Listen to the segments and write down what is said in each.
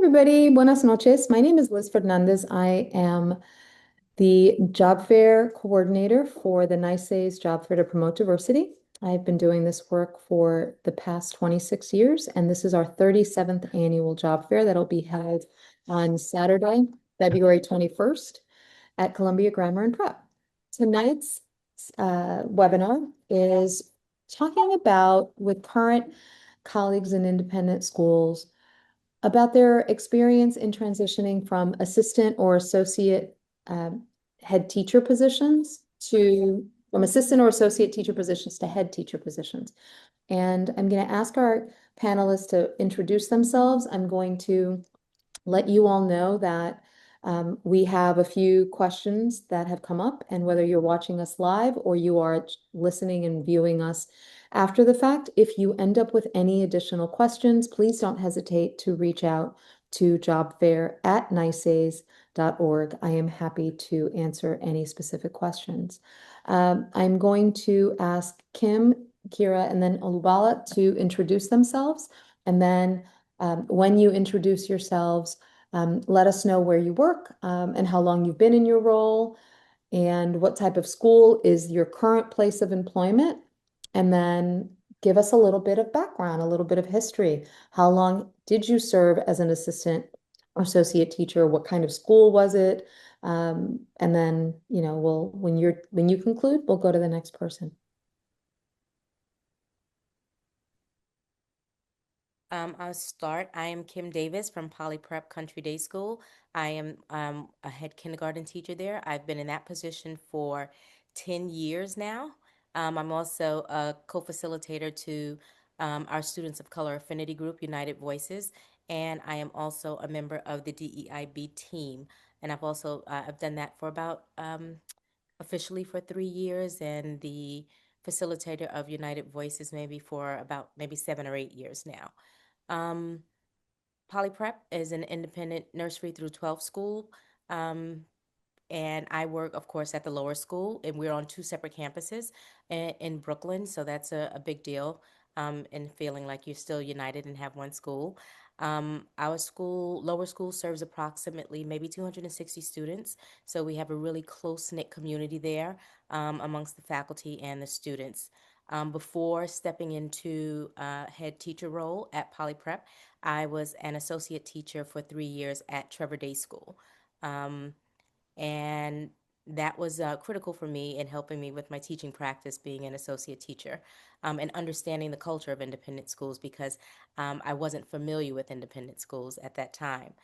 Everybody, buenas noches. My name is Liz Fernandez. I am the job fair coordinator for the NYSAIS Job Fair to Promote Diversity. I've been doing this work for the past 26 years, and this is our 37th annual job fair that'll be held on Saturday, February 21st at Columbia Grammar and Prep. Tonight's webinar is talking about with current colleagues in independent schools about their experience in transitioning from assistant or associate head teacher positions to from assistant or associate teacher positions to head teacher positions. And I'm going to ask our panelists to introduce themselves. I'm going to let you all know that we have a few questions that have come up, and whether you're watching us live or you are listening and viewing us after the fact, if you end up with any additional questions, please don't hesitate to reach out to jobfair@nysais.org. I am happy to answer any specific questions. I'm going to ask Kim, Kira, and then Olubala to introduce themselves. And then when you introduce yourselves, let us know where you work and how long you've been in your role and what type of school is your current place of employment. And then give us a little bit of background, a little bit of history. How long did you serve as an assistant or associate teacher? What kind of school was it? And then, when you conclude, we'll go to the next person. I'll start. I am Kim Davis from Poly Prep Country Day School. I am a head kindergarten teacher there. I've been in that position for 10 years now. I'm also a co-facilitator to our Students of Color Affinity Group, United Voices, and I am also a member of the DEIB team. And I've done that for about officially for 3 years, and the facilitator of United Voices maybe for about maybe 7 or 8 years now. Um, Poly Prep is an independent nursery through 12 school. Um, and I work, of course, at the lower school, and we're on two separate campuses in Brooklyn. So that's a big deal, and feeling like you're still united and have one school. Our school, lower school, serves approximately maybe 260 students. So we have a really close-knit community there amongst the faculty and the students. Before stepping into head teacher role at Poly Prep, I was an associate teacher for 3 years at Trevor Day School. Um, and that was critical for me in helping me with my teaching practice, being an associate teacher, and understanding the culture of independent schools because I wasn't familiar with independent schools at that time.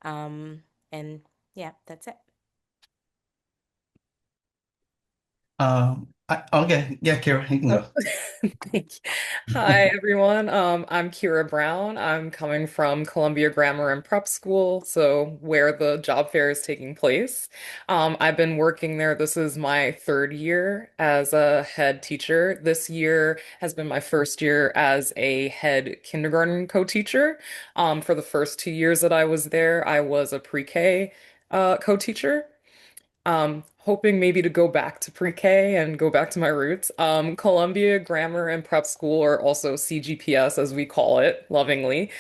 And yeah, that's it. Okay, yeah, Kara, you can Oh, go. thank you. Hi, everyone. I'm Kira Brown. I'm coming from Columbia Grammar and Prep School, so where the job fair is taking place. I've been working there. This is my third year as a head teacher. This year has been my first year as a head kindergarten co-teacher. For the first 2 years that I was there, I was a pre-K co-teacher. Hoping maybe to go back to pre-K and go back to my roots. Columbia Grammar and Prep School, or also CGPS as we call it lovingly,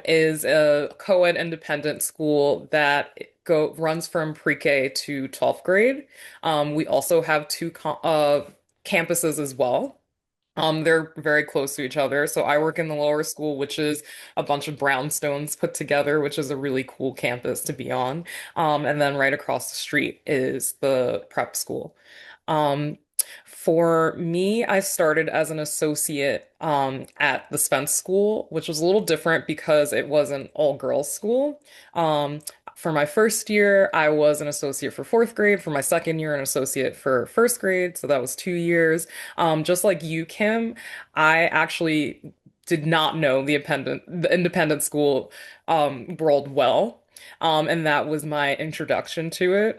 is a co-ed independent school that runs from pre-K to 12th grade. We also have two campuses as well. They're very close to each other. So I work in the lower school, which is a bunch of brownstones put together, which is a really cool campus to be on. And then right across the street is the prep school. Um, for me, I started as an associate at the Spence School, which was a little different because it was an all-girls school. Um, for my first year, I was an associate for fourth grade. For my second year, an associate for first grade. So that was 2 years. Just like you, Kim, I actually did not know the independent school world well. And that was my introduction to it.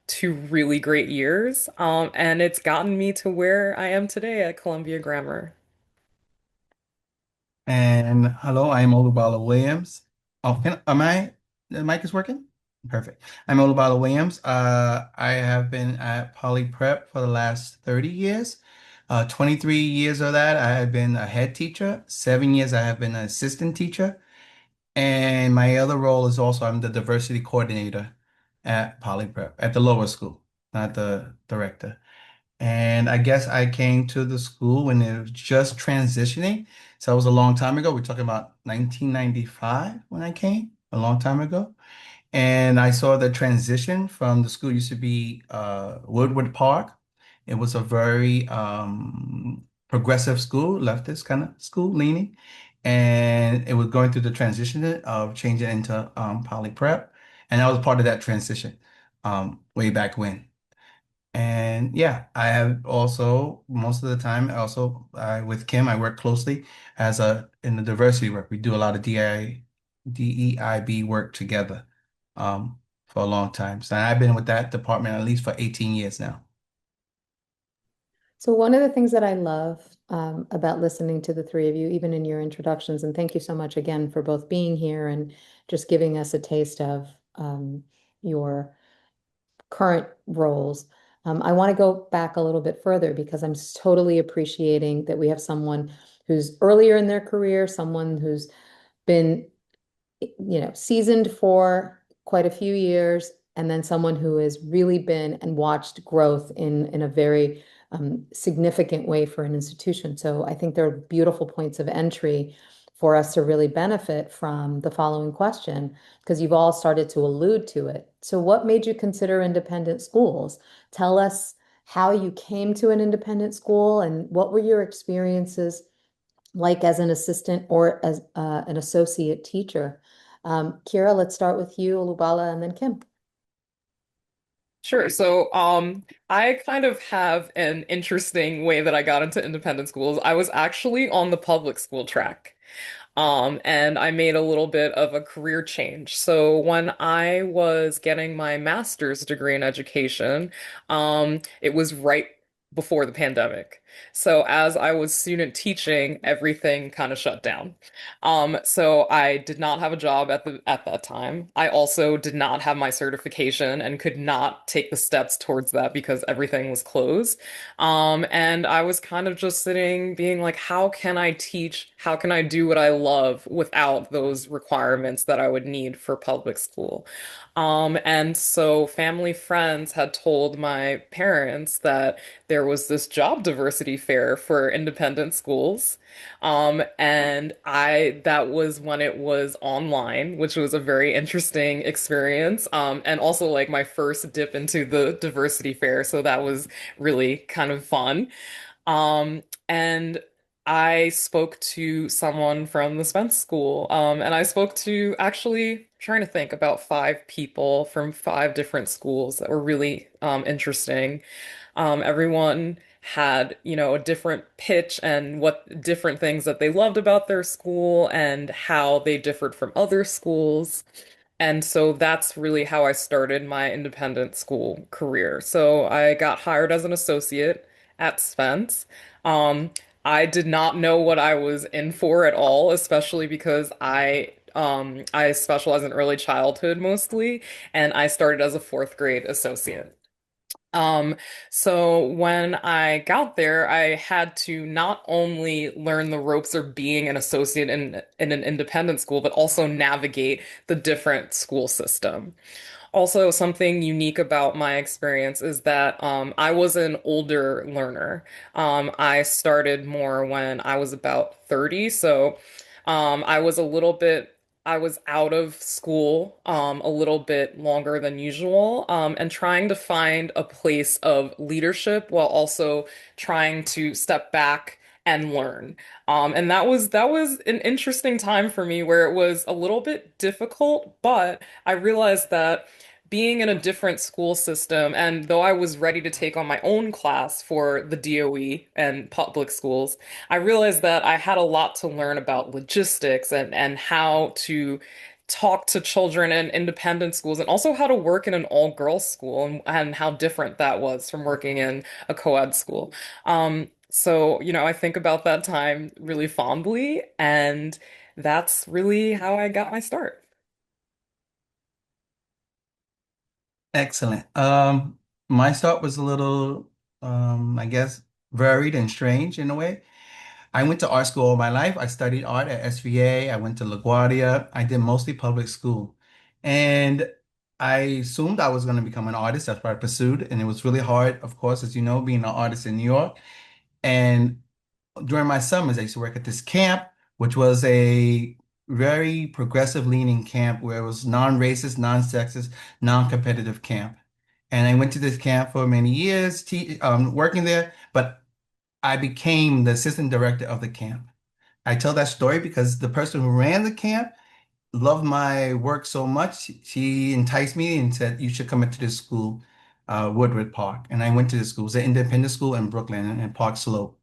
2 really great years. And it's gotten me to where I am today at Columbia Grammar. And hello, I'm Olubala Williams. The mic is working? Perfect. I'm Olubala Williams. I have been at Poly Prep for the last 30 years. 23 years of that, I have been a head teacher. 7 years, I have been an assistant teacher. And my other role is also I'm the diversity coordinator at Poly Prep at the lower school, not the director. And I guess I came to the school when it was just transitioning. So it was a long time ago. We're talking about 1995 when I came, a long time ago. And I saw the transition from the school used to be Woodward Park. It was a very progressive school, leftist kind of school leaning. And it was going through the transition of changing into poly prep. And I was part of that transition way back when. And yeah, I have also most of the time also with Kim, I work closely as a in the diversity work. We do a lot of DEIB work together for a long time. So I've been with that department at least for 18 years now. So one of the things that I love about listening to the three of you, even in your introductions, and thank you so much again for both being here and just giving us a taste of your current roles. I want to go back a little bit further because I'm totally appreciating that we have someone who's earlier in their career, someone who's been seasoned for quite a few years, and then someone who has really been and watched growth in a very significant way for an institution. So I think there are beautiful points of entry for us to really benefit from the following question, because you've all started to allude to it. So what made you consider independent schools? Tell us how you came to an independent school and what were your experiences like as an assistant or as an associate teacher. Kira, let's start with you, Lubala, and then Kim. Sure. So, I kind of have an interesting way that I got into independent schools. I was actually on the public school track. And I made a little bit of a career change. So when I was getting my master's degree in education, it was right before the pandemic. So as I was student teaching, everything kind of shut down. So I did not have a job at that time. I also did not have my certification and could not take the steps towards that because everything was closed. And I was kind of just sitting, being like, how can I teach? How can I do what I love without those requirements that I would need for public school? And so family friends had told my parents that there was this job diversity fair for independent schools. And that was when it was online, which was a very interesting experience. And also like my first dip into the diversity fair. So that was really kind of fun. And I spoke to someone from the Spence School, and I spoke to actually trying to think about five people from five different schools that were really interesting. Everyone had, a different pitch and what different things that they loved about their school and how they differed from other schools. And so that's really how I started my independent school career. So I got hired as an associate at Spence. Um, I did not know what I was in for at all, especially because I specialize in early childhood mostly, and I started as a fourth grade associate. Um, so when I got there, I had to not only learn the ropes of being an associate in an independent school, but also navigate the different school system. Also, something unique about my experience is that I was an older learner. I started more when I was about 30, so I was a little bit, I was out of school a little bit longer than usual, and trying to find a place of leadership while also trying to step back and learn. And that was an interesting time for me where it was a little bit difficult, but I realized that being in a different school system, and though I was ready to take on my own class for the DOE and public schools, I realized that I had a lot to learn about logistics and how to talk to children in independent schools and also how to work in an all-girls school and how different that was from working in a co-ed school. So, I think about that time really fondly, and that's really how I got my start. Excellent. My start was a little, I guess, varied and strange in a way. I went to art school all my life. I studied art at SVA. I went to LaGuardia. I did mostly public school. And I assumed I was going to become an artist. That's what I pursued. And it was really hard, of course, as you know, being an artist in New York. And during my summers, I used to work at this camp, which was a very progressive leaning camp where it was non-racist, non-sexist, non-competitive camp. And I went to this camp for many years, working there, but I became the assistant director of the camp. I tell that story because the person who ran the camp loved my work so much, she enticed me and said, "You should come into this school, Woodward Park." And I went to the school. It was an independent school in Brooklyn in Park Slope.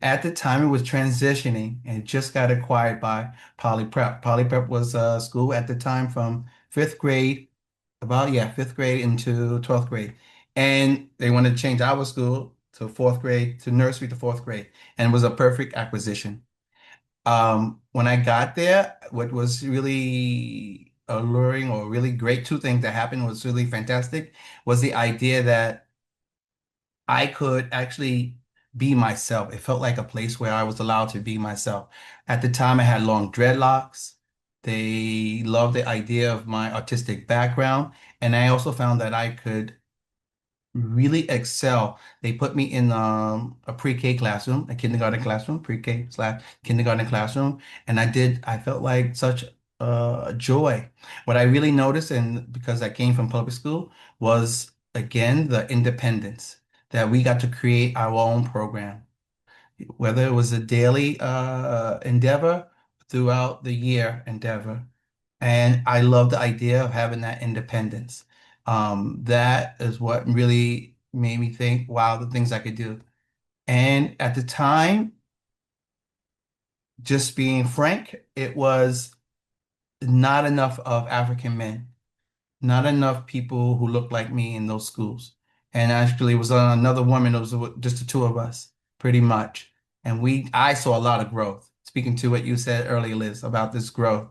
At the time, it was transitioning and it just got acquired by Poly Prep. Poly Prep was a school at the time from fifth grade, about, yeah, fifth grade into 12th grade. And they wanted to change our school to fourth grade, to nursery to fourth grade. And it was a perfect acquisition. When I got there, what was really alluring or really great, two things that happened was really fantastic, was the idea that I could actually be myself. It felt like a place where I was allowed to be myself. At the time, I had long dreadlocks. They loved the idea of my artistic background. And I also found that I could really excel. They put me in a pre-K classroom, a kindergarten classroom, pre-K slash kindergarten classroom, and I felt like such joy. What I really noticed, and because I came from public school, was again the independence that we got to create our own program, whether it was a daily endeavor throughout the year endeavor. And I love the idea of having that independence. That is what really made me think, wow, the things I could do. And at the time, just being frank, it was not enough of African men, not enough people who looked like me in those schools. And actually, it was another woman, it was just the two of us, pretty much. And I saw a lot of growth. Speaking to what you said earlier, Liz, about this growth.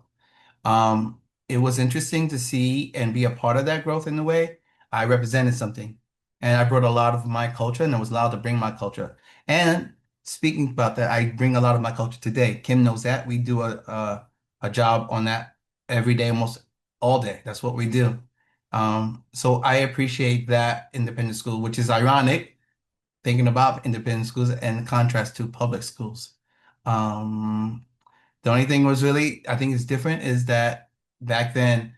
Um, it was interesting to see and be a part of that growth in a way. I represented something and I brought a lot of my culture and I was allowed to bring my culture. And speaking about that, I bring a lot of my culture today. Kim knows that. We do a job on that every day, almost all day. That's what we do. So I appreciate that independent school, which is ironic, thinking about independent schools in contrast to public schools. Um, the only thing was really, I think is different is that back then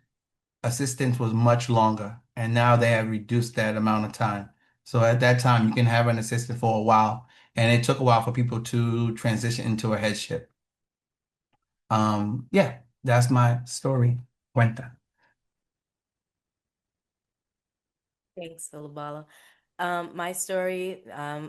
assistance was much longer and now they have reduced that amount of time. So at that time you can have an assistant for a while and it took a while for people to transition into a headship. Yeah, that's my story. Cuenta. Thanks, Olabala. My story,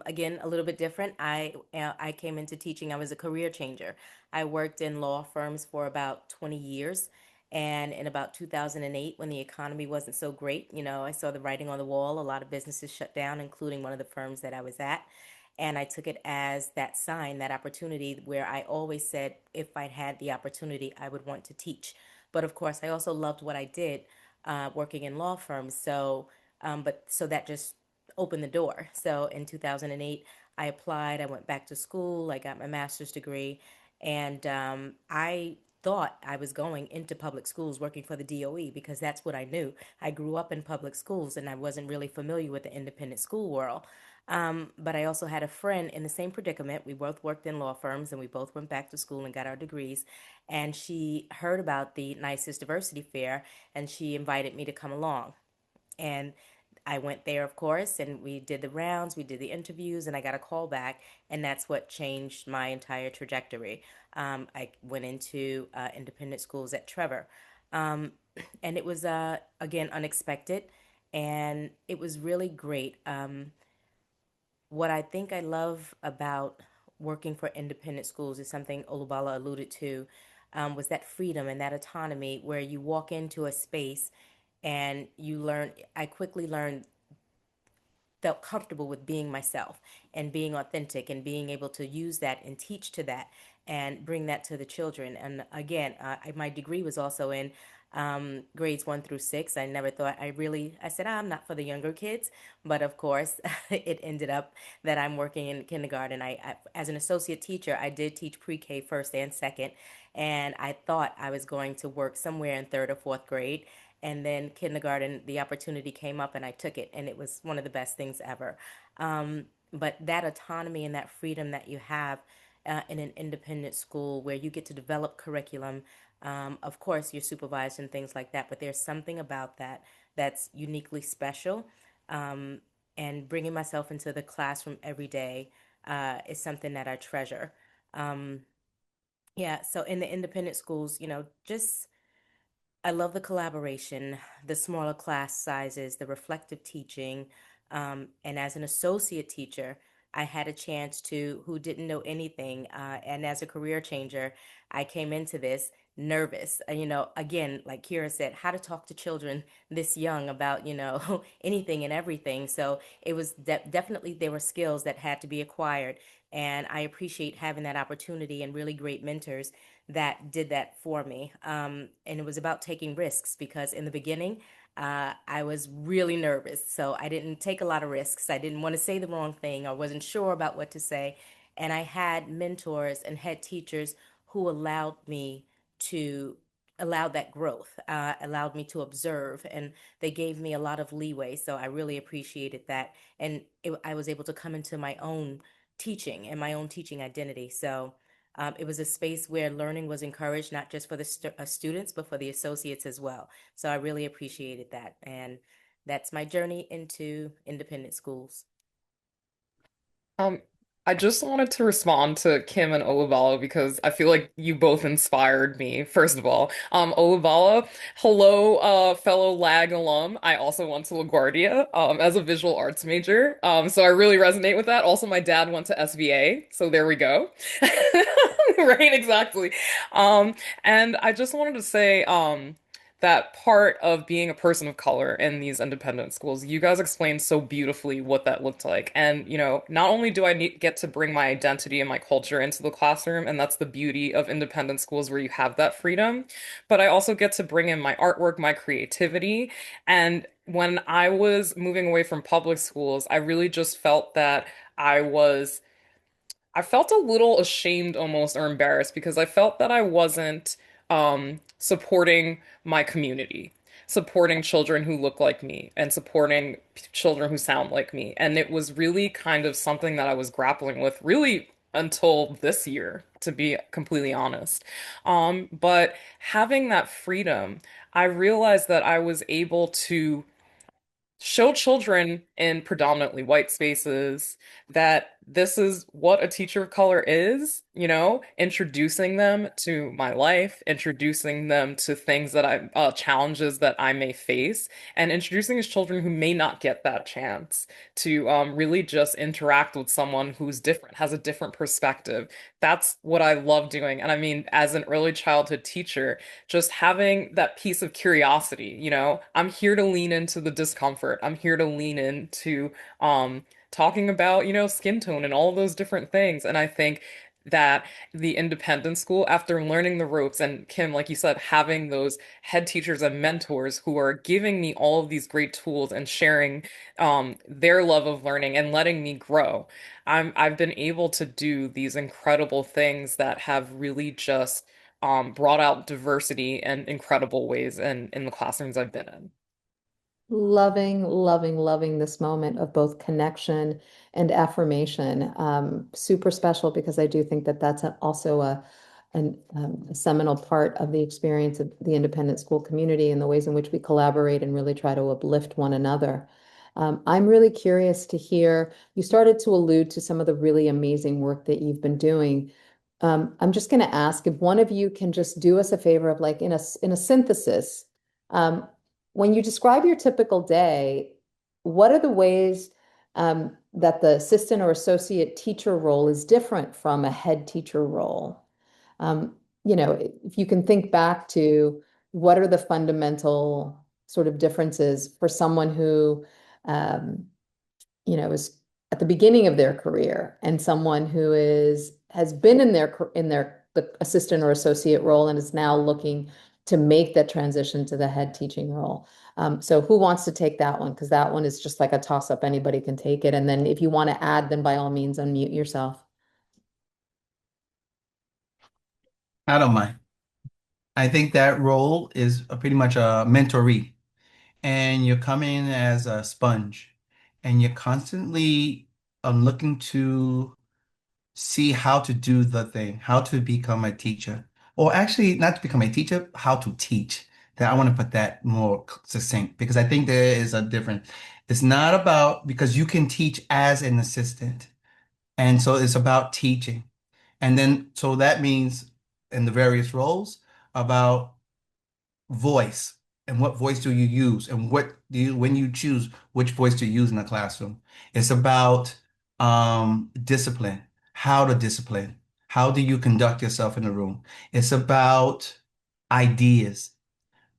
again, a little bit different. I came into teaching. I was a career changer. I worked in law firms for about 20 years. And in about 2008, when the economy wasn't so great, I saw the writing on the wall. A lot of businesses shut down, including one of the firms that I was at. And I took it as that sign, that opportunity where I always said if I'd had the opportunity, I would want to teach. But of course, I also loved what I did working in law firms. So that just opened the door. So in 2008, I applied. I went back to school. I got my master's degree, and I thought I was going into public schools working for the DOE because that's what I knew. I grew up in public schools and I wasn't really familiar with the independent school world. But I also had a friend in the same predicament. We both worked in law firms and we both went back to school and got our degrees. And she heard about the NYSAIS Diversity Fair and she invited me to come along. And I went there, of course, and we did the rounds, we did the interviews, and I got a call back, and that's what changed my entire trajectory. I went into independent schools at Trevor, um, and it was, again, unexpected, and it was really great. What I think I love about working for independent schools is something Olubala alluded to, was that freedom and that autonomy where you walk into a space and you learn. I quickly learned, felt comfortable with being myself and being authentic and being able to use that and teach to that and bring that to the children. And again, my degree was also in grades 1 through 6. I never thought I said, I'm not for the younger kids. But of course, it ended up that I'm working in kindergarten. As an associate teacher, I did teach pre-K first and second. And I thought I was going to work somewhere in third or fourth grade. And then kindergarten, the opportunity came up and I took it. And it was one of the best things ever. But that autonomy and that freedom that you have in an independent school where you get to develop curriculum. Of course, you're supervised and things like that, but there's something about that that's uniquely special. Um, and bringing myself into the classroom every day is something that I treasure. Um, yeah, so in the independent schools, just I love the collaboration, the smaller class sizes, the reflective teaching. And as an associate teacher, I had a chance to, who didn't know anything. And as a career changer, I came into this nervous. Again, like Kira said, how to talk to children this young about, anything and everything. So it was definitely, there were skills that had to be acquired. And I appreciate having that opportunity and really great mentors that did that for me. And it was about taking risks because in the beginning, I was really nervous. So I didn't take a lot of risks. I didn't want to say the wrong thing. I wasn't sure about what to say. And I had mentors and head teachers who to allowed that growth, allowed me to observe, and they gave me a lot of leeway. So I really appreciated that. And I was able to come into my own teaching and my own teaching identity. So it was a space where learning was encouraged, not just for the students, but for the associates as well. So I really appreciated that. And that's my journey into independent schools. Um, I just wanted to respond to Kim and Olubala because I feel like you both inspired me, first of all. Olubala, hello, fellow LAG alum. I also went to LaGuardia, as a visual arts major. So I really resonate with that. Also, my dad went to SVA, so there we go. Right, exactly. And I just wanted to say, that part of being a person of color in these independent schools, you guys explained so beautifully what that looked like. And, not only do I get to bring my identity and my culture into the classroom, and that's the beauty of independent schools where you have that freedom, but I also get to bring in my artwork, my creativity. And when I was moving away from public schools, I really just felt that I was I felt a little ashamed almost or embarrassed because I felt that I wasn't supporting my community, supporting children who look like me and supporting children who sound like me. And it was really kind of something that I was grappling with really until this year, to be completely honest. But having that freedom, I realized that I was able to show children in predominantly white spaces that this is what a teacher of color is, introducing them to my life, introducing them to things that challenges that I may face, and introducing these children who may not get that chance to really just interact with someone who's different, has a different perspective. That's what I love doing. And I mean, as an early childhood teacher, just having that piece of curiosity, I'm here to lean into the discomfort. I'm here to lean into talking about, skin tone and all those different things. And I think that the independent school, after learning the ropes, and Kim, like you said, having those head teachers and mentors who are giving me all of these great tools and sharing their love of learning and letting me grow, I've been able to do these incredible things that have really just brought out diversity in incredible ways in the classrooms I've been in. Loving, loving, loving this moment of both connection and affirmation. Super special because I do think that that's also a seminal part of the experience of the independent school community and the ways in which we collaborate and really try to uplift one another. I'm really curious to hear, you started to allude to some of the really amazing work that you've been doing. I'm just going to ask if one of you can just do us a favor of like in a synthesis. Um, when you describe your typical day, what are the ways that the assistant or associate teacher role is different from a head teacher role? Um, if you can think back to what are the fundamental sort of differences for someone who, um, is at the beginning of their career and someone who has been in the assistant or associate role and is now looking to make that transition to the head teaching role. So who wants to take that one? Because that one is just like a toss up. Anybody can take it. And then if you want to add, then by all means, unmute yourself. I don't mind. I think that role is pretty much a mentoree, and you're coming in as a sponge, and you're constantly looking to see how to do the thing, how to become a teacher, or actually not to become a teacher, how to teach. That I want to put that more succinct because I think there is a difference. It's not about because you can teach as an assistant, and so it's about teaching. And then so that means in the various roles about voice and what voice do you use and what do you when you choose which voice to use in the classroom. It's about discipline, how to discipline, how do you conduct yourself in the room. It's about ideas.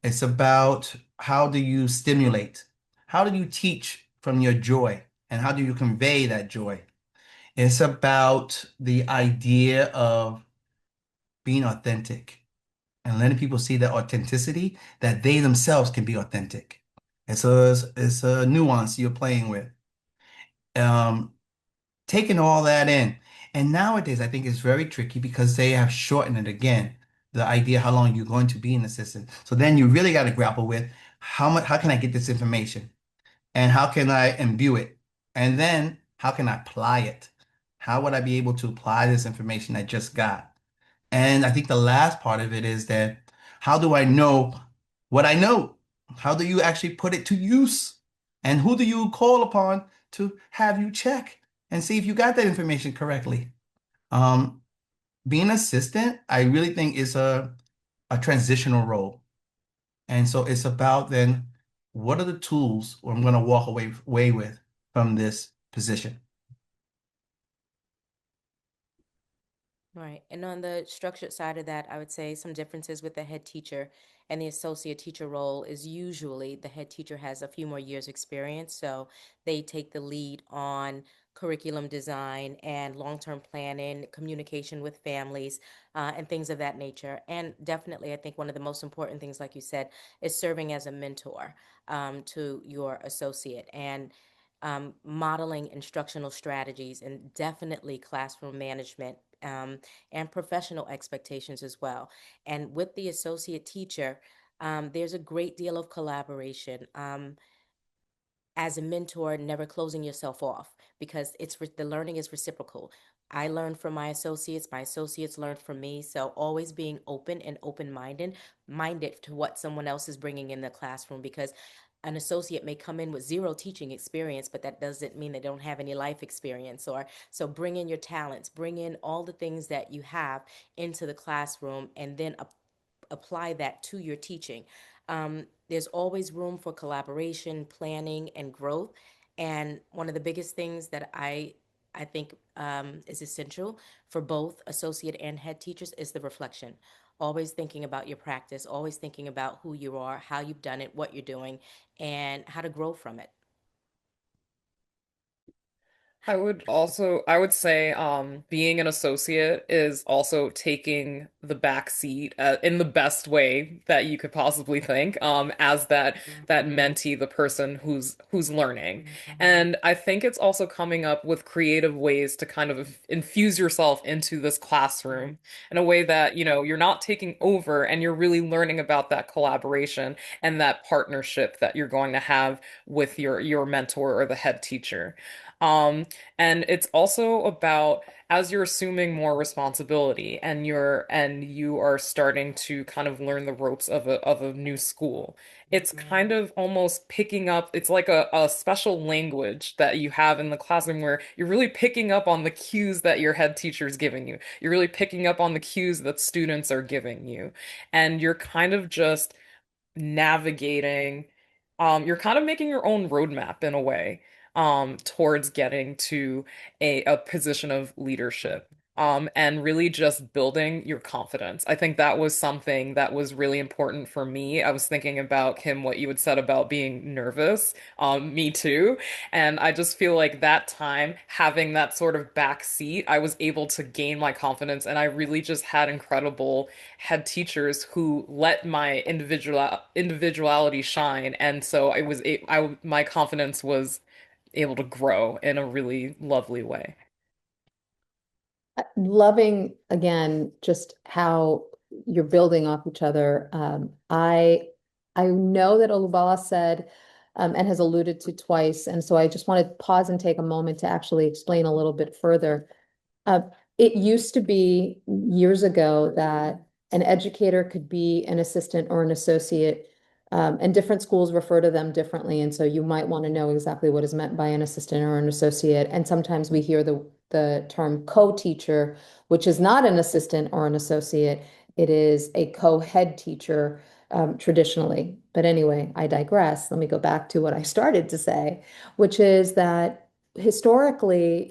It's about how do you stimulate, how do you teach from your joy and how do you convey that joy. It's about the idea of being authentic and letting people see that authenticity, that they themselves can be authentic. And so it's a nuance you're playing with. Um, Taking all that in. And nowadays, I think it's very tricky because they have shortened it again, the idea how long you're going to be an assistant. So then you really got to grapple with how can I get this information? And how can I imbue it? And then how can I apply it? How would I be able to apply this information I just got? And I think the last part of it is that how do I know what I know? How do you actually put it to use? And who do you call upon to have you check and see if you got that information correctly? Um, Being an assistant, I really think is a transitional role. And so it's about then what are the tools I'm going to walk away with from this position? Right. And on the structured side of that, I would say some differences with the head teacher and the associate teacher role is usually the head teacher has a few more years experience, so they take the lead on curriculum design and long-term planning, communication with families, and things of that nature. And definitely, I think one of the most important things, like you said, is serving as a mentor to your associate and modeling instructional strategies and definitely classroom management and professional expectations as well. And with the associate teacher, there's a great deal of collaboration. As a mentor, never closing yourself off because the learning is reciprocal. I learn from my associates learn from me. So always being open and minded to what someone else is bringing in the classroom because an associate may come in with zero teaching experience, but that doesn't mean they don't have any life experience. Or so bring in your talents, bring in all the things that you have into the classroom, and then apply that to your teaching. There's always room for collaboration, planning, and growth. And one of the biggest things that I think is essential for both associate and head teachers is the reflection. Always thinking about your practice, always thinking about who you are, how you've done it, what you're doing, and how to grow from it. I would say, being an associate is also taking the back seat in the best way that you could possibly think, as that mentee, the person who's learning. And I think it's also coming up with creative ways to kind of infuse yourself into this classroom in a way that, you're not taking over and you're really learning about that collaboration and that partnership that you're going to have with your mentor or the head teacher. Um, and it's also about as you're assuming more responsibility and you are starting to kind of learn the ropes of a new school. It's kind of almost picking up, it's like a special language that you have in the classroom where you're really picking up on the cues that your head teacher is giving you. You're really picking up on the cues that students are giving you. And you're kind of just navigating, you're kind of making your own roadmap in a way, towards getting to a position of leadership. and really just building your confidence. I think that was something that was really important for me. I was thinking about, Kim, what you had said about being nervous. Me too. And I just feel like that time, having that sort of back seat, I was able to gain my confidence, and I really just had incredible head teachers who let my individuality shine. And so my confidence was able to grow in a really lovely way. Loving again just how you're building off each other. I know that Olubala said and has alluded to twice, and so I just want to pause and take a moment to actually explain a little bit further. Uh, it used to be years ago that an educator could be an assistant or an associate, and different schools refer to them differently. And so you might want to know exactly what is meant by an assistant or an associate. And sometimes we hear the term co-teacher, which is not an assistant or an associate. It is a co-head teacher, traditionally. But anyway, I digress. Let me go back to what I started to say, which is that historically,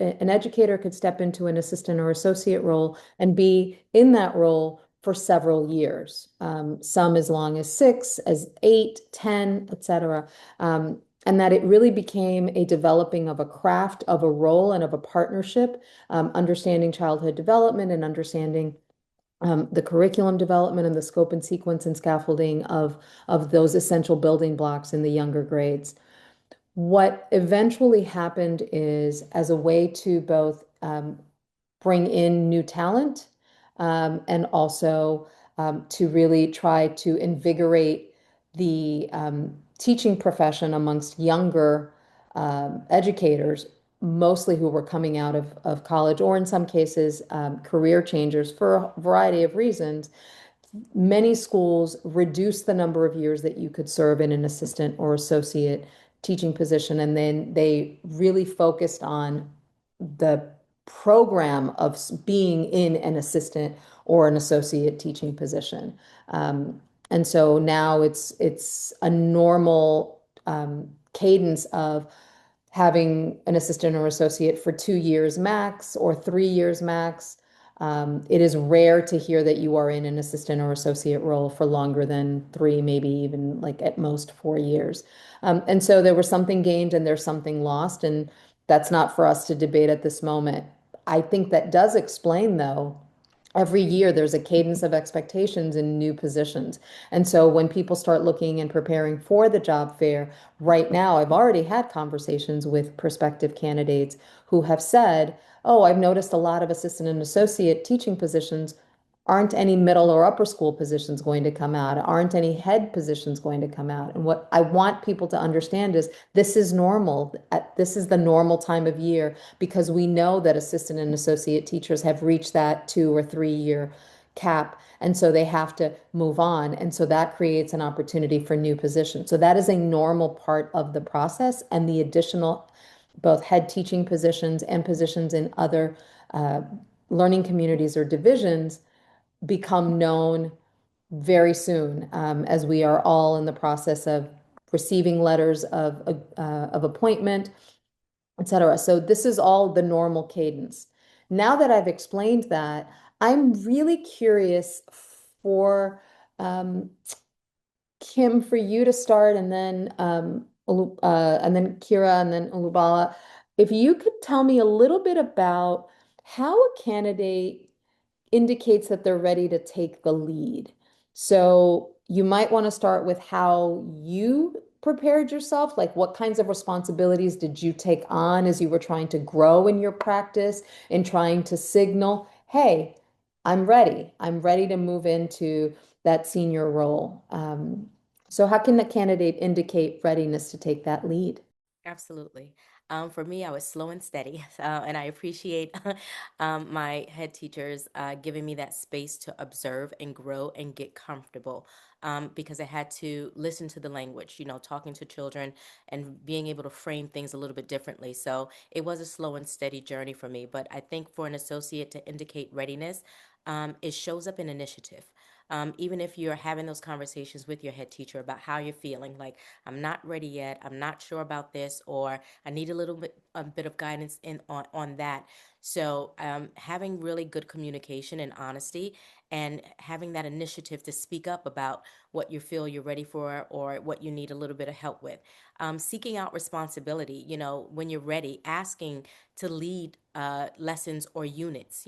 an educator could step into an assistant or associate role and be in that role for several years, some as long as 6, as 8, 10, etc. And that it really became a developing of a craft, of a role, and of a partnership, understanding childhood development and understanding the curriculum development and the scope and sequence and scaffolding of those essential building blocks in the younger grades. What eventually happened is, as a way to both bring in new talent, and also to really try to invigorate the teaching profession amongst younger educators, mostly who were coming out of college, or in some cases, career changers for a variety of reasons. Many schools reduce the number of years that you could serve in an assistant or associate teaching position, and then they really focused on the program of being in an assistant or an associate teaching position. And so now it's a normal cadence of having an assistant or associate for 2 years max or 3 years max. It is rare to hear that you are in an assistant or associate role for longer than 3, maybe even like at most 4 years. And so there was something gained and there's something lost, and that's not for us to debate at this moment. I think that does explain, though, every year there's a cadence of expectations in new positions. And so when people start looking and preparing for the job fair right now, I've already had conversations with prospective candidates who have said, oh, I've noticed a lot of assistant and associate teaching positions. Aren't any middle or upper school positions going to come out? Aren't any head positions going to come out? And what I want people to understand is this is normal. This is the normal time of year, because we know that assistant and associate teachers have reached that 2 or 3 year cap. And so they have to move on. And so that creates an opportunity for new positions. So that is a normal part of the process. And the additional both head teaching positions and positions in other uh, learning communities or divisions become known very soon, as we are all in the process of receiving letters of appointment, etc. So this is all the normal cadence. Now that I've explained that, I'm really curious for um, Kim, for you to start, and then and then Kira, and then Ulubala. If you could tell me a little bit about how a candidate indicates that they're ready to take the lead. So you might want to start with how you prepared yourself, like what kinds of responsibilities did you take on as you were trying to grow in your practice and trying to signal, hey, I'm ready. I'm ready to move into that senior role. So how can the candidate indicate readiness to take that lead? Absolutely. For me, I was slow and steady, and I appreciate my head teachers giving me that space to observe and grow and get comfortable, because I had to listen to the language, talking to children and being able to frame things a little bit differently. So it was a slow and steady journey for me. But I think for an associate to indicate readiness, it shows up in initiative. Even if you're having those conversations with your head teacher about how you're feeling, like, I'm not ready yet, I'm not sure about this, or I need a bit of guidance on that. So having really good communication and honesty, and having that initiative to speak up about what you feel you're ready for or what you need a little bit of help with. Seeking out responsibility, when you're ready, asking to lead lessons or units,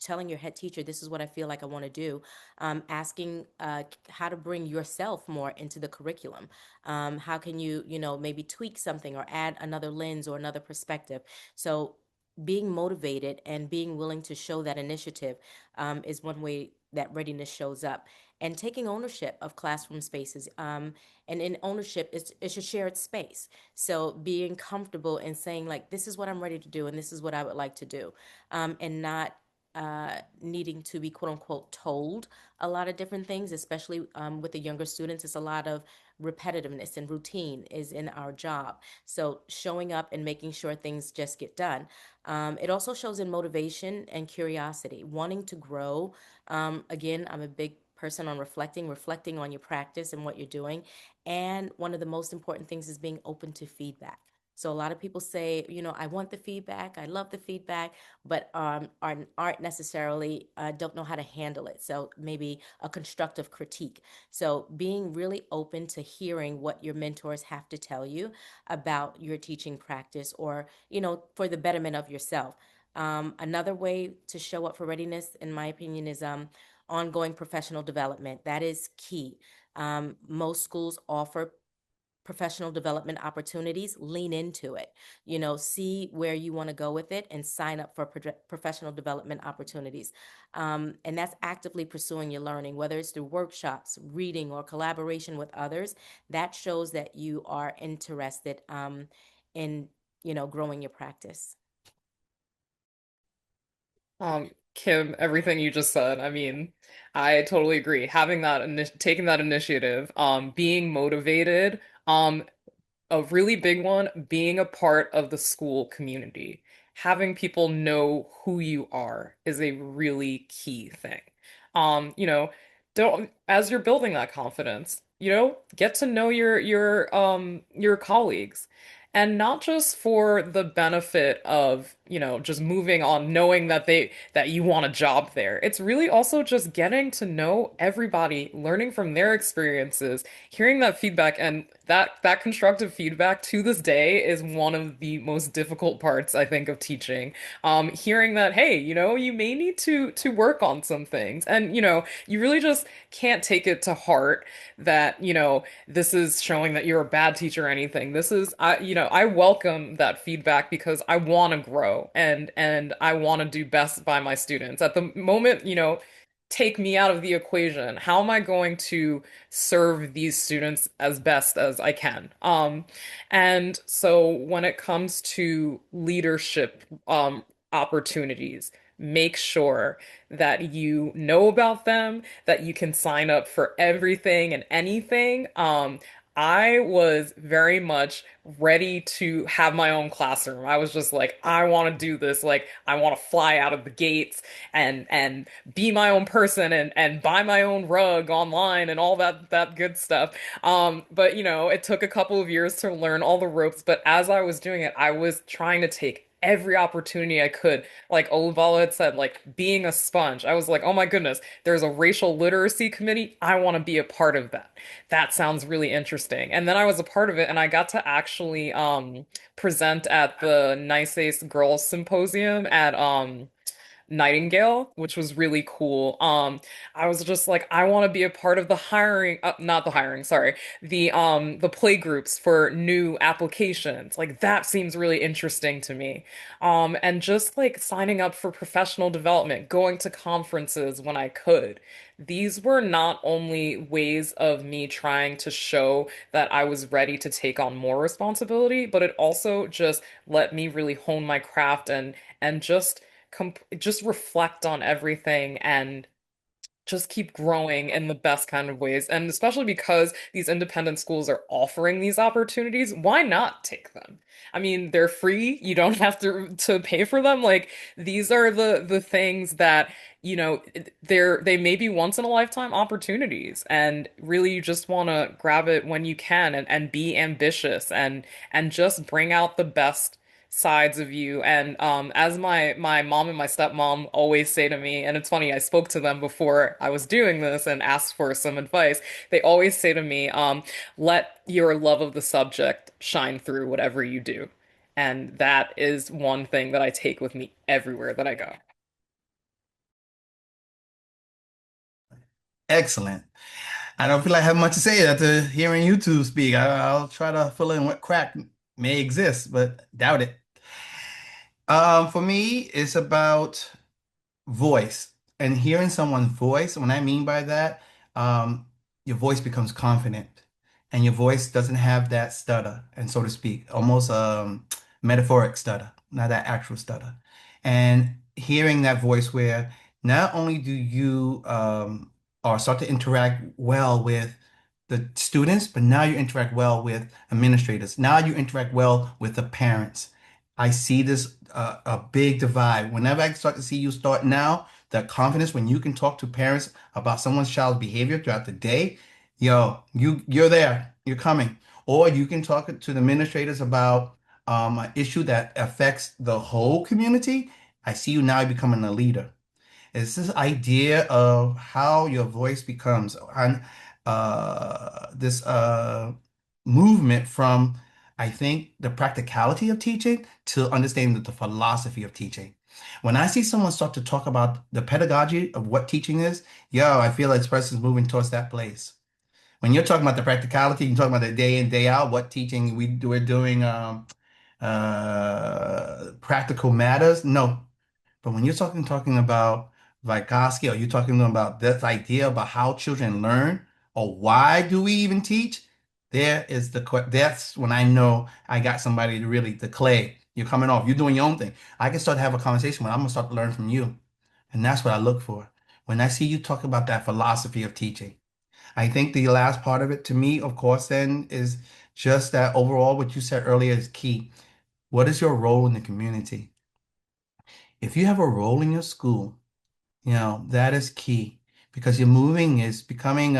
telling your head teacher, this is what I feel like I want to do. Asking how to bring yourself more into the curriculum. How can you, maybe tweak something or add another lens or another perspective. So being motivated and being willing to show that initiative is one way that readiness shows up. And taking ownership of classroom spaces. And in ownership, it's a shared space. So being comfortable and saying, like, this is what I'm ready to do and this is what I would like to do. And not needing to be quote unquote told a lot of different things, especially with the younger students. It's a lot of repetitiveness and routine is in our job. So showing up and making sure things just get done. It also shows in motivation and curiosity, wanting to grow. Again, I'm a big person on reflecting on your practice and what you're doing. And one of the most important things is being open to feedback. So a lot of people say, I want the feedback, I love the feedback, but aren't necessarily don't know how to handle it. So maybe a constructive critique. So being really open to hearing what your mentors have to tell you about your teaching practice, or for the betterment of yourself. Another way to show up for readiness, in my opinion, is ongoing professional development. That is key. Most schools offer professional development opportunities. Lean into it. See where you want to go with it and sign up for professional development opportunities. And that's actively pursuing your learning, whether it's through workshops, reading, or collaboration with others. That shows that you are interested in growing your practice. Kim, everything you just said, I mean, I totally agree. Having that, taking that initiative, being motivated, a really big one, being a part of the school community. Having people know who you are is a really key thing. You know, don't as you're building that confidence, get to know your colleagues. And not just for the benefit of, just moving on, knowing that you want a job there. It's really also just getting to know everybody, learning from their experiences, hearing that feedback, and that constructive feedback to this day is one of the most difficult parts, I think, of teaching. Hearing that, hey, you may need to work on some things, and you really just can't take it to heart that this is showing that you're a bad teacher or anything. This is I welcome that feedback because I want to grow and I want to do best by my students. At the moment, take me out of the equation. How am I going to serve these students as best as I can? And so when it comes to leadership opportunities, make sure that you know about them, that you can sign up for everything and anything. I was very much ready to have my own classroom. I was just like, I want to do this. Like, I want to fly out of the gates and be my own person and buy my own rug online and all that good stuff. But it took a couple of years to learn all the ropes. But as I was doing it, I was trying to take every opportunity I could. Like Olubala had said, like being a sponge. I was like, oh my goodness, there's a racial literacy committee. I want to be a part of that. That sounds really interesting. And then I was a part of it and I got to actually present at the NYSAIS Girls Symposium at Nightingale, which was really cool. I was just like, I want to be a part of the hiring, not the hiring, sorry, the play groups for new applications. Like that seems really interesting to me. And just like signing up for professional development, going to conferences when I could. These were not only ways of me trying to show that I was ready to take on more responsibility, but it also just let me really hone my craft and just reflect on everything and just keep growing in the best kind of ways. And especially because these independent schools are offering these opportunities, why not take them? I mean, they're free. You don't have to pay for them. Like these are the things that they may be once in a lifetime opportunities, and really you just want to grab it when you can, and be ambitious, and just bring out the best sides of you. And as my mom and my stepmom always say to me, and it's funny, I spoke to them before I was doing this and asked for some advice. They always say to me, let your love of the subject shine through whatever you do. And that is one thing that I take with me everywhere that I go. Excellent. I don't feel like I have much to say after hearing you two speak. I'll try to fill in what crack may exist, but doubt it. For me, it's about voice and hearing someone's voice. What I mean by that, um, your voice becomes confident and your voice doesn't have that stutter, and so to speak, almost metaphoric stutter, not that actual stutter. And hearing that voice where not only do you or start to interact well with the students, but now you interact well with administrators. Now you interact well with the parents. I see this a big divide. Whenever I start to see you start now, that confidence when you can talk to parents about someone's child's behavior throughout the day, yo, you're there, you're coming. Or you can talk to the administrators about an issue that affects the whole community. I see you now becoming a leader. It's this idea of how your voice becomes and this movement from, I think, the practicality of teaching to understanding the philosophy of teaching. When I see someone start to talk about the pedagogy of what teaching is, yo, I feel like this person's moving towards that place. When you're talking about the practicality, you're talking about the day in, day out, what teaching we're doing practical matters. No, but when you're talking about Vygotsky, or you're talking about this idea about how children learn, or why do we even teach, that's when I know I got somebody to really the clay. You're coming off. You're doing your own thing. I can start to have a conversation when I'm gonna start to learn from you, and that's what I look for when I see you talk about that philosophy of teaching. I think the last part of it to me, of course, then is just that overall what you said earlier is key. What is your role in the community? If you have a role in your school, that is key because your moving is becoming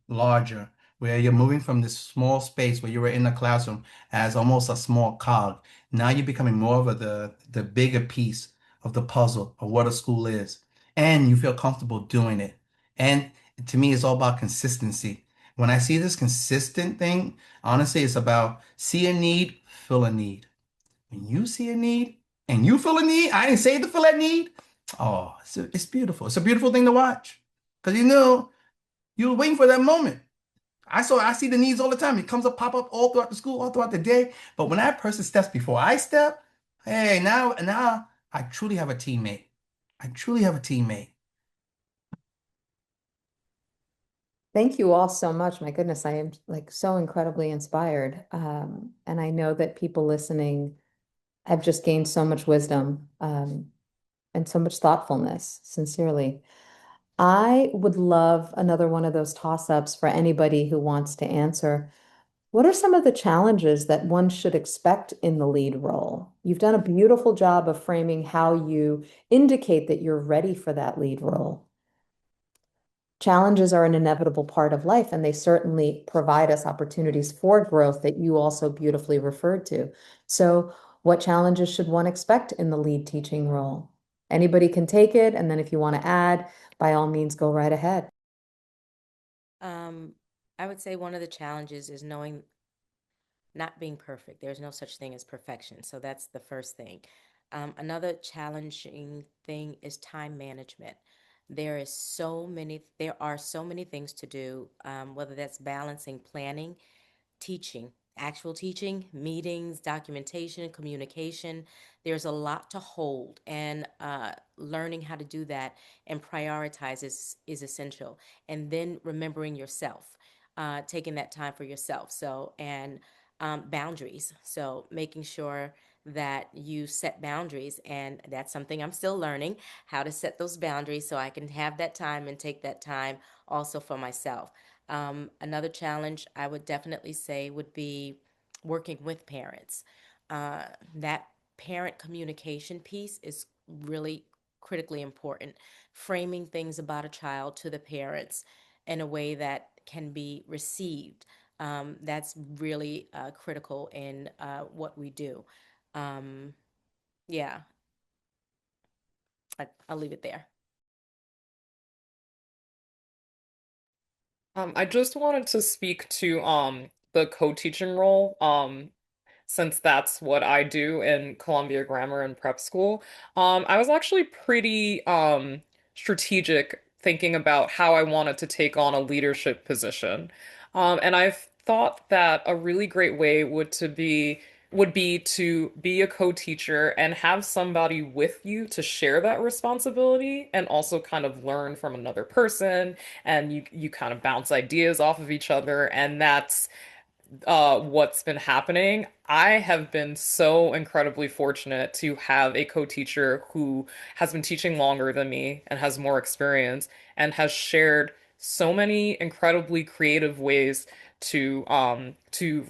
larger, where you're moving from this small space where you were in the classroom as almost a small cog. Now you're becoming more of the bigger piece of the puzzle of what a school is, and you feel comfortable doing it. And to me, it's all about consistency. When I see this consistent thing, honestly, it's about see a need, fill a need. When you see a need and you feel a need, I didn't say to fill that need. Oh, it's beautiful. It's a beautiful thing to watch because you're waiting for that moment. I see the needs all the time. It comes up, pop up all throughout the school, all throughout the day. But when that person steps before I step, hey, now I truly have a teammate. I truly have a teammate. Thank you all so much. My goodness, I am like so incredibly inspired. And I know that people listening have just gained so much wisdom, and so much thoughtfulness, sincerely. I would love another one of those toss-ups for anybody who wants to answer. What are some of the challenges that one should expect in the lead role? You've done a beautiful job of framing how you indicate that you're ready for that lead role. Challenges are an inevitable part of life, and they certainly provide us opportunities for growth that you also beautifully referred to. So, what challenges should one expect in the lead teaching role? Anybody can take it, and then if you want to add, by all means, go right ahead. Um, I would say one of the challenges is knowing not being perfect. There's no such thing as perfection. So that's the first thing. Another challenging thing is time management. There are so many things to do, whether that's balancing planning, teaching, actual teaching, meetings, documentation, communication. There's a lot to hold, and learning how to do that and prioritize is essential. And then remembering yourself, taking that time for yourself. And boundaries. So, making sure that you set boundaries, and that's something I'm still learning how to set those boundaries so I can have that time and take that time also for myself. Another challenge I would definitely say would be working with parents. That parent communication piece is really critically important. Framing things about a child to the parents in a way that can be received. That's really critical in what we do. Um, yeah, I'll leave it there. I just wanted to speak to the co-teaching role. Since that's what I do in Columbia Grammar and Prep School. I was actually pretty strategic thinking about how I wanted to take on a leadership position. And I've thought that a really great way would be to be a co-teacher and have somebody with you to share that responsibility and also kind of learn from another person, and you kind of bounce ideas off of each other, and that's what's been happening. I have been so incredibly fortunate to have a co-teacher who has been teaching longer than me and has more experience and has shared so many incredibly creative ways to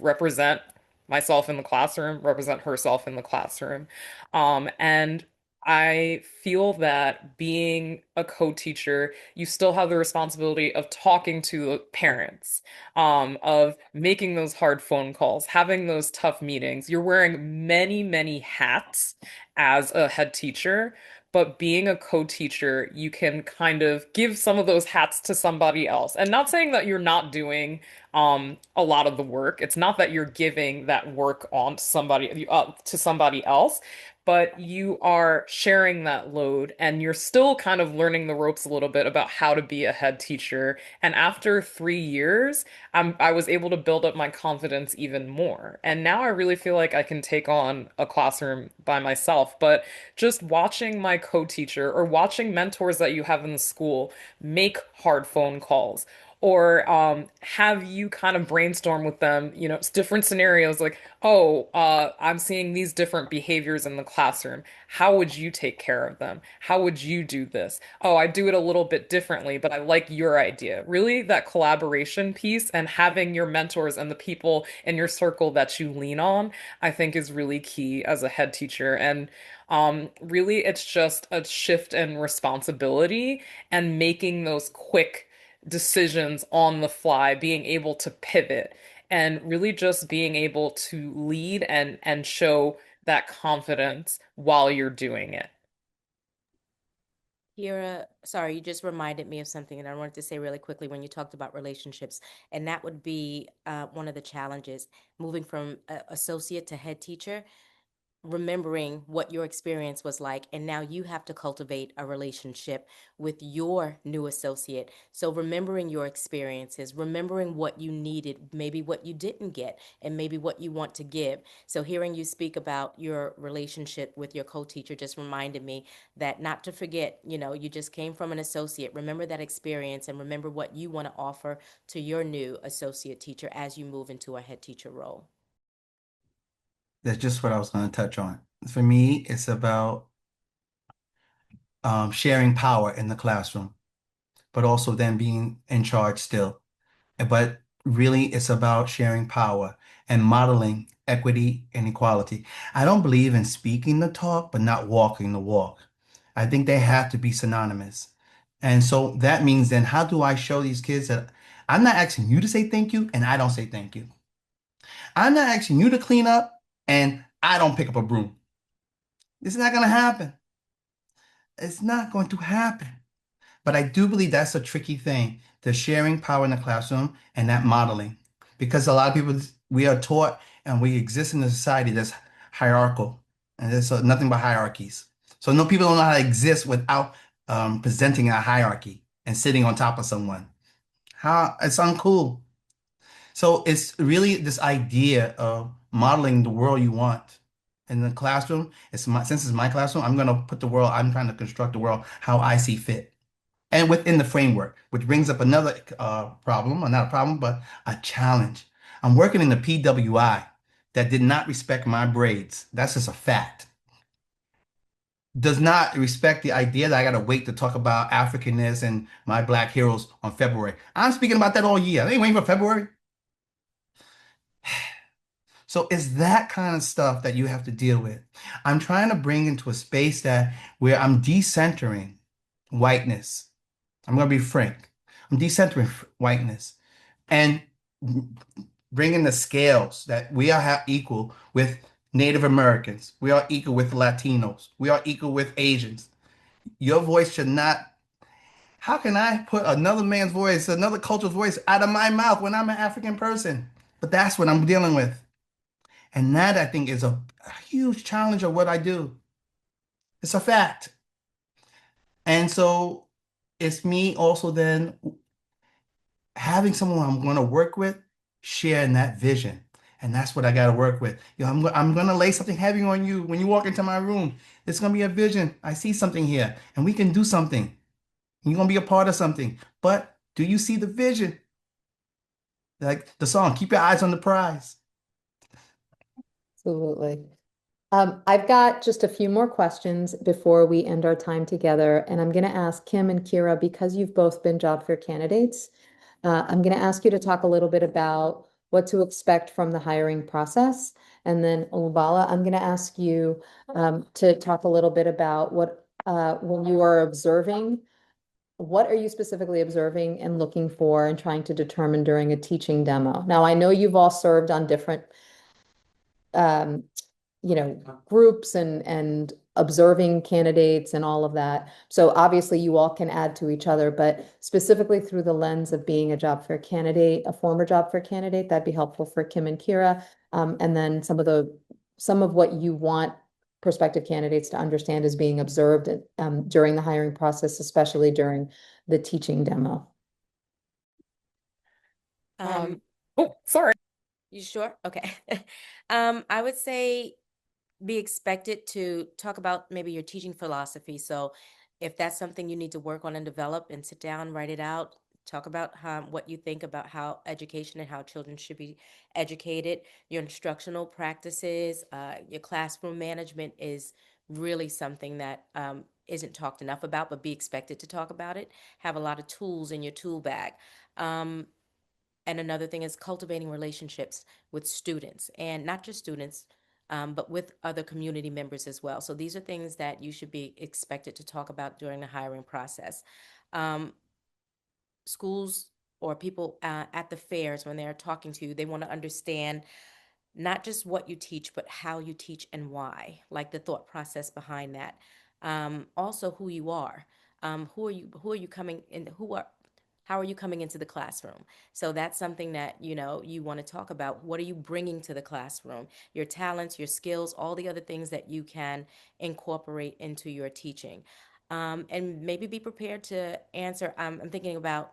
represent myself in the classroom, represent herself in the classroom. And I feel that being a co-teacher, you still have the responsibility of talking to parents, of making those hard phone calls, having those tough meetings. You're wearing many, many hats as a head teacher, but being a co-teacher, you can kind of give some of those hats to somebody else. And not saying that you're not doing a lot of the work. It's not that you're giving that work on to somebody else, but you are sharing that load and you're still kind of learning the ropes a little bit about how to be a head teacher. And after 3 years, I was able to build up my confidence even more. And now I really feel like I can take on a classroom by myself. But just watching my co-teacher or watching mentors that you have in the school make hard phone calls, or have you kind of brainstorm with them, different scenarios like, oh, I'm seeing these different behaviors in the classroom. How would you take care of them? How would you do this? Oh, I do it a little bit differently, but I like your idea. Really, that collaboration piece and having your mentors and the people in your circle that you lean on, I think is really key as a head teacher. And really, it's just a shift in responsibility and making those quick decisions on the fly, being able to pivot, and really just being able to lead and show that confidence while you're doing it. Kira, sorry, you just reminded me of something that I wanted to say really quickly when you talked about relationships, and that would be one of the challenges moving from associate to head teacher, remembering what your experience was like, and now you have to cultivate a relationship with your new associate. So remembering your experiences, remembering what you needed, maybe what you didn't get, and maybe what you want to give. So hearing you speak about your relationship with your co-teacher just reminded me that not to forget, you just came from an associate. Remember that experience and remember what you want to offer to your new associate teacher as you move into a head teacher role. That's just what I was going to touch on. For me, it's about sharing power in the classroom, but also then being in charge still. But really, it's about sharing power and modeling equity and equality. I don't believe in speaking the talk, but not walking the walk. I think they have to be synonymous. And so that means then how do I show these kids that I'm not asking you to say thank you and I don't say thank you. I'm not asking you to clean up and I don't pick up a broom. It's not going to happen. It's not going to happen. But I do believe that's a tricky thing, the sharing power in the classroom and that modeling. Because a lot of people, we are taught and we exist in a society that's hierarchical. And there's nothing but hierarchies. So no people don't know how to exist without presenting a hierarchy and sitting on top of someone. How it's uncool. So it's really this idea of modeling the world you want. In the classroom, since it's my classroom, I'm gonna put the world, I'm trying to construct the world how I see fit and within the framework, which brings up another problem, or not a problem, but a challenge. I'm working in the PWI that did not respect my braids. That's just a fact. Does not respect the idea that I got to wait to talk about Africanness and my Black heroes on February. I'm speaking about that all year. I ain't waiting for February. So it's that kind of stuff that you have to deal with. I'm trying to bring into a space that where I'm decentering whiteness. I'm going to be frank. I'm decentering whiteness and bringing the scales that we are equal with Native Americans. We are equal with Latinos. We are equal with Asians. Your voice should not. How can I put another man's voice, another culture's voice out of my mouth when I'm an African person? But that's what I'm dealing with. And that I think is a huge challenge of what I do. It's a fact. And so it's me also then having someone I'm going to work with, sharing that vision. And that's what I got to work with. I'm going to lay something heavy on you when you walk into my room. It's going to be a vision. I see something here, and we can do something. You're going to be a part of something. But do you see the vision? Like the song, keep your eyes on the prize. Absolutely. I've got just a few more questions before we end our time together, and I'm going to ask Kim and Kira, because you've both been job fair candidates, I'm going to ask you to talk a little bit about what to expect from the hiring process. And then Olubala, I'm going to ask you to talk a little bit about when you are observing, what are you specifically observing and looking for and trying to determine during a teaching demo? Now, I know you've all served on different um, groups and observing candidates and all of that. So obviously you all can add to each other, but specifically through the lens of being a job fair candidate, a former job fair candidate, that'd be helpful for Kim and Kira. And then some of what you want prospective candidates to understand is being observed during the hiring process, especially during the teaching demo. Um, Oh, sorry. you sure? Okay. I would say be expected to talk about maybe your teaching philosophy. So if that's something you need to work on and develop and sit down, write it out, talk about what you think about how education and how children should be educated, your instructional practices, your classroom management is really something that isn't talked enough about, but be expected to talk about it. Have a lot of tools in your tool bag. Um, and another thing is cultivating relationships with students, and not just students, but with other community members as well. So these are things that you should be expected to talk about during the hiring process. Um, Schools or people at the fairs, when they're talking to you, they want to understand not just what you teach, but how you teach and why, like the thought process behind that. Also, who you are. Who are you? Who are you coming in? How are you coming into the classroom? So that's something that you want to talk about. What are you bringing to the classroom? Your talents, your skills, all the other things that you can incorporate into your teaching, and maybe be prepared to answer. I'm thinking about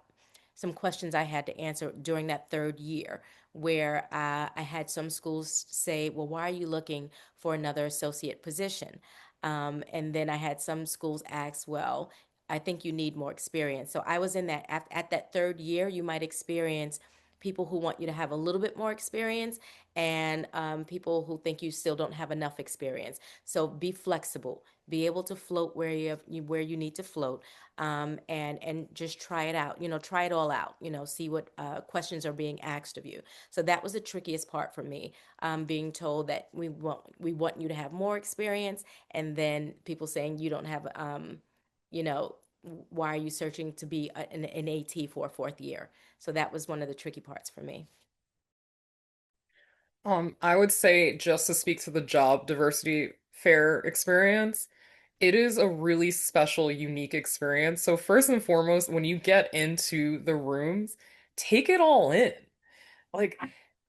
some questions I had to answer during that third year, where I had some schools say, well, why are you looking for another associate position? And then I had some schools ask, well, I think you need more experience. So I was in that, at that third year, you might experience people who want you to have a little bit more experience, and people who think you still don't have enough experience. So be flexible, be able to float where you need to float, and just try it out. Try it all out. See what questions are being asked of you. So that was the trickiest part for me, being told that we want you to have more experience, and then people saying you don't have you know, why are you searching to be an AT for a fourth year? So that was one of the tricky parts for me. I would say, just to speak to the job diversity fair experience, it is a really special, unique experience. So first and foremost, when you get into the rooms, take it all in. Like,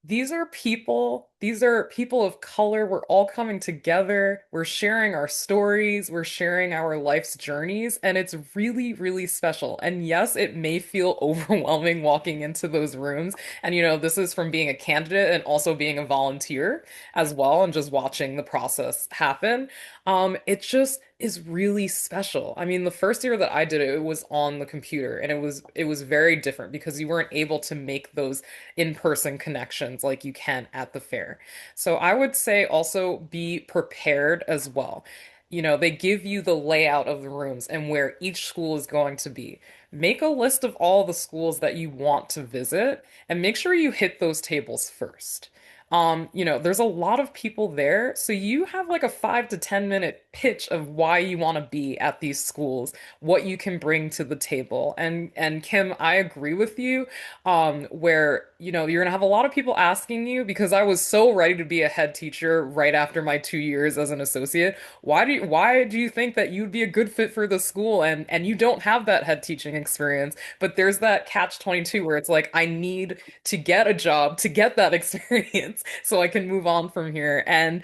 these are people of color. We're all coming together. We're sharing our stories. We're sharing our life's journeys. And it's really, really special. And yes, it may feel overwhelming walking into those rooms. And, this is from being a candidate and also being a volunteer as well, and just watching the process happen. It just is really special. I mean, the first year that I did it, it was on the computer, and it was very different because you weren't able to make those in-person connections like you can at the fair. So I would say also be prepared as well. They give you the layout of the rooms and where each school is going to be. Make a list of all the schools that you want to visit and make sure you hit those tables first. there's a lot of people there. So you have like a 5 to 10 minute pitch of why you want to be at these schools, what you can bring to the table. And Kim, I agree with you, where, you're gonna have a lot of people asking you because I was so ready to be a head teacher right after my 2 years as an associate. Why do you think that you'd be a good fit for the school and you don't have that head teaching experience? But there's that catch 22 where it's like, I need to get a job to get that experience so I can move on from here. And,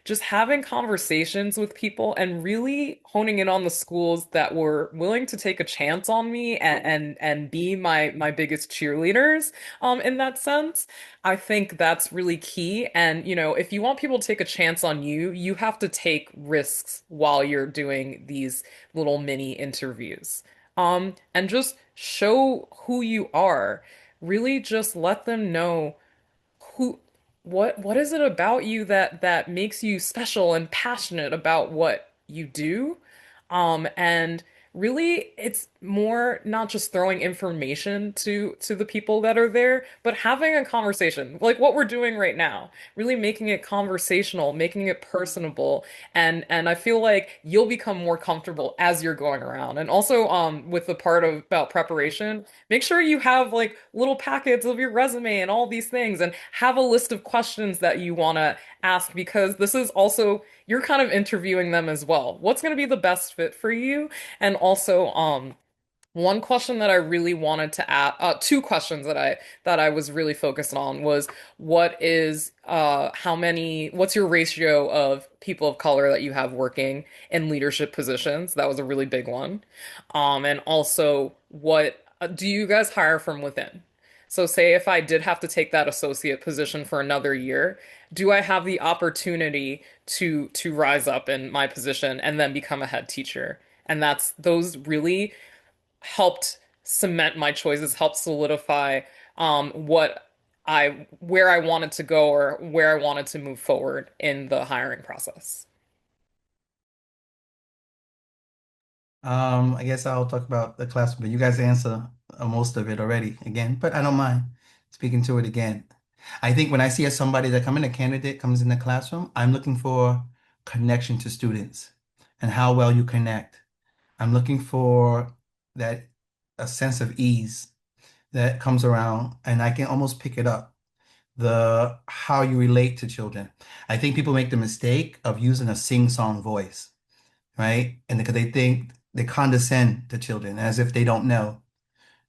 just having conversations with people and really honing in on the schools that were willing to take a chance on me and be my biggest cheerleaders, in that sense. I think that's really key. And, if you want people to take a chance on you, you have to take risks while you're doing these little mini interviews. And just show who you are. Really just let them know who what is it about you that makes you special and passionate about what you do. And really it's more not just throwing information to the people that are there, but having a conversation like what we're doing right now, really making it conversational, making it personable. And I feel like you'll become more comfortable as you're going around. And also, with the part about preparation, make sure you have like little packets of your resume and all these things, and have a list of questions that you want to ask, because this is also, you're kind of interviewing them as well. What's going to be the best fit for you? And also, one question that I really wanted to ask, two questions that I was really focused on was, what's your ratio of people of color that you have working in leadership positions? That was a really big one. And also, what do you guys hire from within? So say if I did have to take that associate position for another year, do I have the opportunity to rise up in my position and then become a head teacher? And those really helped cement my choices, helped solidify, where I wanted to go or where I wanted to move forward in the hiring process. I guess I'll talk about the classroom, but you guys answer most of it already again, but I don't mind speaking to it again. I think when I see somebody that come in, a candidate comes in the classroom, I'm looking for connection to students and how well you connect. I'm looking for that a sense of ease that comes around, and I can almost pick it up. The how you relate to children. I think people make the mistake of using a sing-song voice, right? And because they think they condescend to children as if they don't know.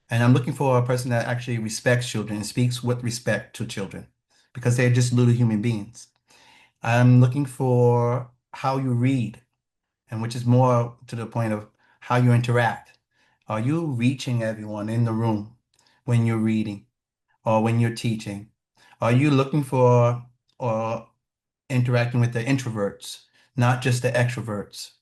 And I'm looking for a person that actually respects children and speaks with respect to children because they're just little human beings. I'm looking for how you read, and which is more to the point of how you interact. Are you reaching everyone in the room when you're reading or when you're teaching? Are you looking for or interacting with the introverts, not just the extroverts?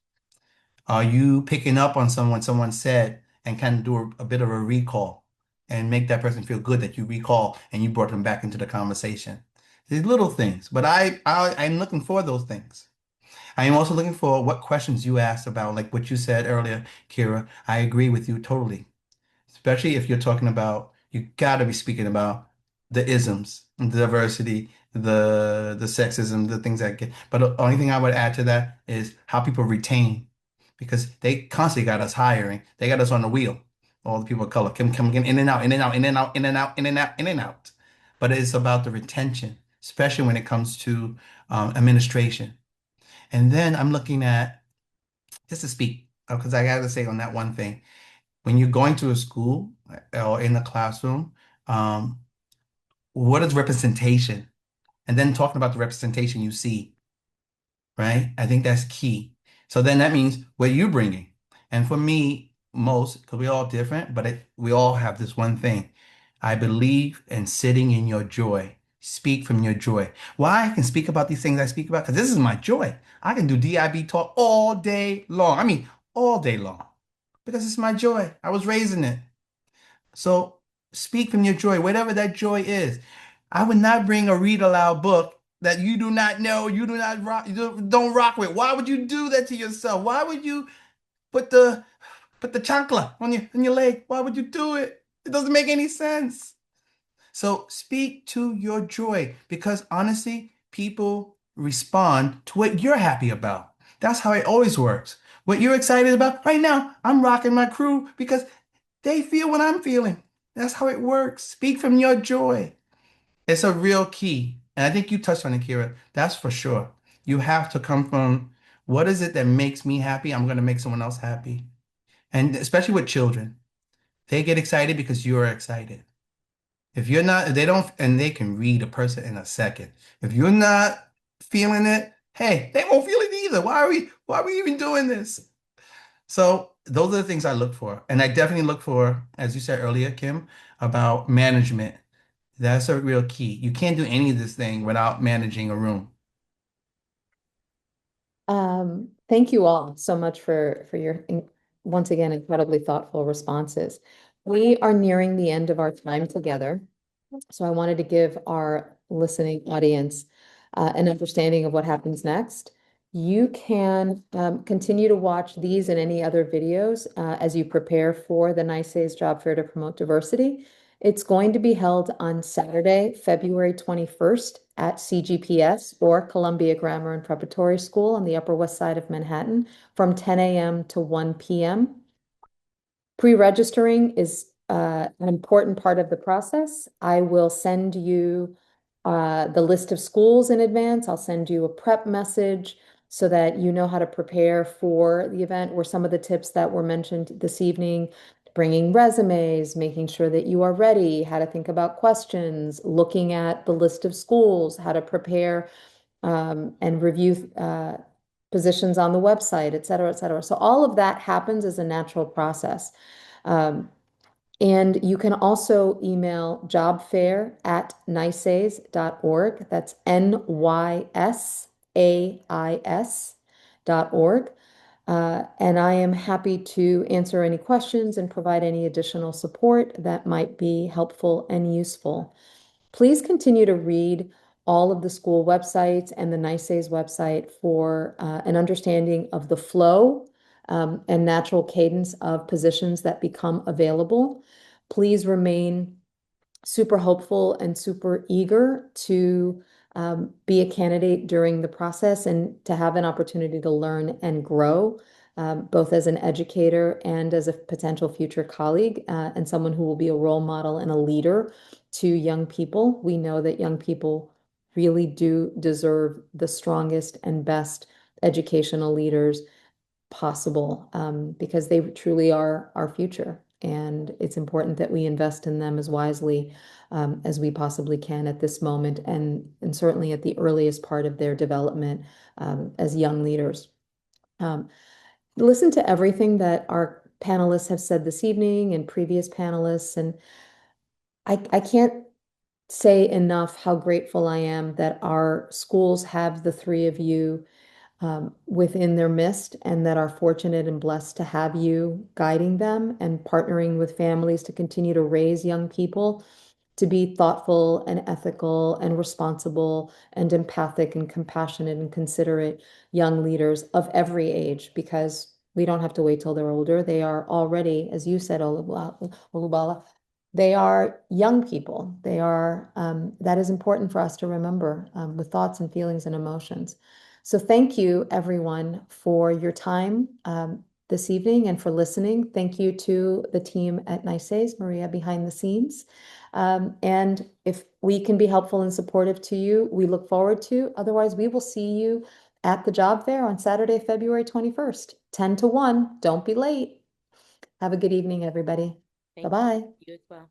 Are you picking up on someone said and kind of do a bit of a recall and make that person feel good that you recall and you brought them back into the conversation? These little things, but I'm looking for those things. I am also looking for what questions you asked about, like what you said earlier, Kira. I agree with you totally, especially if you're talking about, you got to be speaking about the isms, the diversity, the sexism, the things that get. But the only thing I would add to that is how people retain, because they constantly got us hiring. They got us on the wheel. All the people of color come in and out, in and out, in and out, in and out, in and out, in and out. But it's about the retention, especially when it comes to administration. And then I'm looking at, just to speak, because I got to say on that one thing, when you're going to a school or in the classroom, um, what is representation? And then talking about the representation you see, right? I think that's key. So then that means what you bringing. And for me, most, because we're all different, but we all have this one thing. I believe in sitting in your joy. Speak from your joy. Why I can speak about these things I speak about? Because this is my joy. I can do DIB talk all day long. I mean, all day long. Because it's my joy. I was raised in it. So speak from your joy, whatever that joy is. I would not bring a read aloud book that you do not know, you do not rock, don't rock with. Why would you do that to yourself? Why would you put the chancla on your leg? Why would you do it? It doesn't make any sense. So speak to your joy because honestly, people respond to what you're happy about. That's how it always works. What you're excited about right now, I'm rocking my crew because they feel what I'm feeling. That's how it works. Speak from your joy. It's a real key. And I think you touched on it, Kira. That's for sure. You have to come from what is it that makes me happy? I'm going to make someone else happy. And especially with children, they get excited because you're excited. If you're not, they don't, and they can read a person in a second. If you're not feeling it, hey, they won't feel it either. Why are we even doing this? So those are the things I look for. And I definitely look for, as you said earlier, Kim, about management. That's a real key. You can't do any of this thing without managing a room. Thank you all so much for your once again incredibly thoughtful responses. We are nearing the end of our time together. So I wanted to give our listening audience an understanding of what happens next. You can continue to watch these and any other videos as you prepare for the NYSAIS Job Fair to promote diversity. It's going to be held on Saturday, February 21st at CGPS or Columbia Grammar and Preparatory School on the Upper West Side of Manhattan from 10 a.m. to 1 p.m. Pre-registering is an important part of the process. I will send you the list of schools in advance. I'll send you a prep message so that you know how to prepare for the event, where some of the tips that were mentioned this evening, bringing resumes, making sure that you are ready, how to think about questions, looking at the list of schools, how to prepare and review positions on the website, et cetera, et cetera. So all of that happens as a natural process. Um, and you can also email jobfair@nysais.org. That's NYSAIS.org. And I am happy to answer any questions and provide any additional support that might be helpful and useful. Please continue to read all of the school websites and the NYSAIS website for an understanding of the flow and natural cadence of positions that become available. Please remain super hopeful and super eager to be a candidate during the process and to have an opportunity to learn and grow, both as an educator and as a potential future colleague, and someone who will be a role model and a leader to young people. We know that young people really do deserve the strongest and best educational leaders possible, because they truly are our future. And it's important that we invest in them as wisely as we possibly can at this moment, and certainly at the earliest part of their development as young leaders. Listen to everything that our panelists have said this evening and previous panelists, and I can't say enough how grateful I am that our schools have the three of you within their midst, and that are fortunate and blessed to have you guiding them and partnering with families to continue to raise young people to be thoughtful and ethical and responsible and empathic and compassionate and considerate young leaders of every age, because we don't have to wait till they're older. They are already, as you said, Olubala, they are young people. They are, that is important for us to remember with thoughts and feelings and emotions. So thank you, everyone, for your time this evening and for listening. Thank you to the team at NYSAIS, Maria behind the scenes. And if we can be helpful and supportive to you, we look forward to. Otherwise, we will see you at the job fair on Saturday, February 21st, 10 to 1. Don't be late. Have a good evening, everybody. Thank Bye-bye. you as well.